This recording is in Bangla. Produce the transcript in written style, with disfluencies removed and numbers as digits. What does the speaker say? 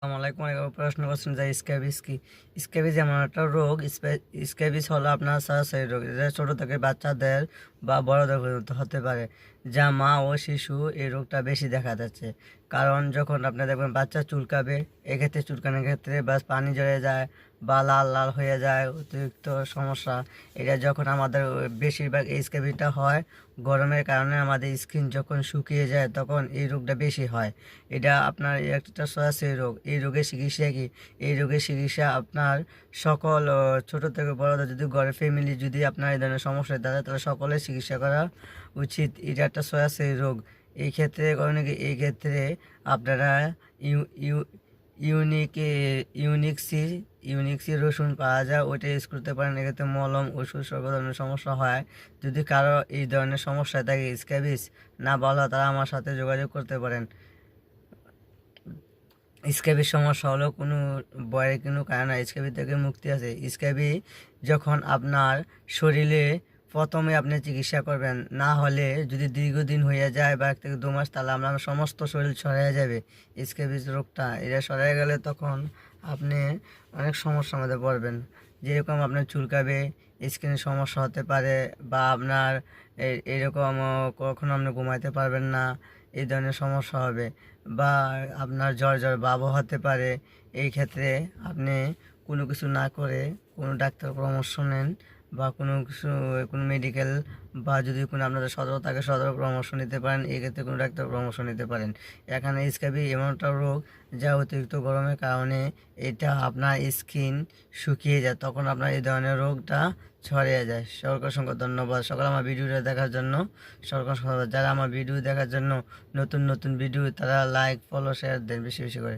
আসসালামাইকুম। প্রশ্ন করছেন যে স্ক্যাবিস কি? স্ক্যাবিস এমন একটা রোগ। স্ক্যাবিস হলো আপনার সরাসরি রোগ, যেটা ছোটো থেকে বাচ্চাদের বা বড়দের পর্যন্ত হতে পারে, যা মা ও শিশু এই রোগটা বেশি দেখা যাচ্ছে। কারণ যখন আপনি দেখবেন বাচ্চা চুলকাবে, এক্ষেত্রে চুলকানোর ক্ষেত্রে বাস পানি জড়ে যায় বা লাল লাল হয়ে যায়, অতিরিক্ত সমস্যা। এটা যখন আমাদের বেশিরভাগ এই স্ক্যাবিসটা হয় গরমের কারণে, আমাদের স্কিন যখন শুকিয়ে যায় তখন এই রোগটা বেশি হয়। এটা আপনার একটা সরাসরি রোগ। এই রোগের চিকিৎসা কি? এই রোগের চিকিৎসা আপনার সকল ছোট থেকে বড়দের, যদি ঘরের ফ্যামিলি যদি আপনার এই ধরনের সমস্যা থাকে তাহলে সকলের চিকিৎসা করা উচিত। এটা একটা সরাসরি রোগ। এই ক্ষেত্রে কারণে কি, এই ক্ষেত্রে আপনারা ইউ ইউ ইউনিক ইউনিক্সি ইউনিক্সি রসুন পাওয়া যায়, ওইটা ইউজ করতে পারেন। এক্ষেত্রে মলম ওষুধ সব ধরনের সমস্যা হয়। যদি কারো এই ধরনের সমস্যা থাকে, স্ক্যাবিস না ভালো হয়, তারা আমার সাথে যোগাযোগ করতে পারেন। স্ক্যাবির সমস্যা হলো কোনো ভয়ের কোনো কারণ নাই, স্ক্যাবি থেকে মুক্তি আছে। স্ক্যাবি যখন আপনার শরীরে প্রথমে আপনি চিকিৎসা করবেন, না হলে যদি দীর্ঘদিন হয়ে যায় বা 1 থেকে 2 মাস, তাহলে আপনার সমস্ত শরীর ছড়িয়ে যাবে। স্ক্যাবিস রোগটা এটা ছড়িয়ে গেলে তখন আপনি অনেক সমস্যার মধ্যে পড়বেন। যেরকম আপনার চুলকাবে, স্কিনের সমস্যা হতে পারে, বা আপনার এরকম কখনো আপনি ঘুমাইতে পারবেন না, এই ধরনের সমস্যা হবে। বা আপনার জ্বর জ্বর ভাবও হতে পারে। এই ক্ষেত্রে আপনি কোনো কিছু না করে কোনো ডাক্তার পরামর্শ নেন, বা কোনো কিছু কোনো মেডিকেল, বা যদি কোনো আপনাদের সদর থাকে সদর পরামর্শ নিতে পারেন। এই ক্ষেত্রে কোনো ডাক্তার পরামর্শ নিতে পারেন। এখানে স্ক্যাবি এমন একটা রোগ যা অতিরিক্ত গরমের কারণে এটা আপনার স্কিন শুকিয়ে যায়, তখন আপনার এই ধরনের রোগটা ছড়িয়ে যায়। সকলকে অসংখ্য ধন্যবাদ সকল আমার ভিডিওটা দেখার জন্য। সকলকে অসংখ্য ধন্যবাদ। যারা আমার ভিডিও দেখার জন্য নতুন নতুন ভিডিও, তারা লাইক ফলো শেয়ার দেন বেশি বেশি করে।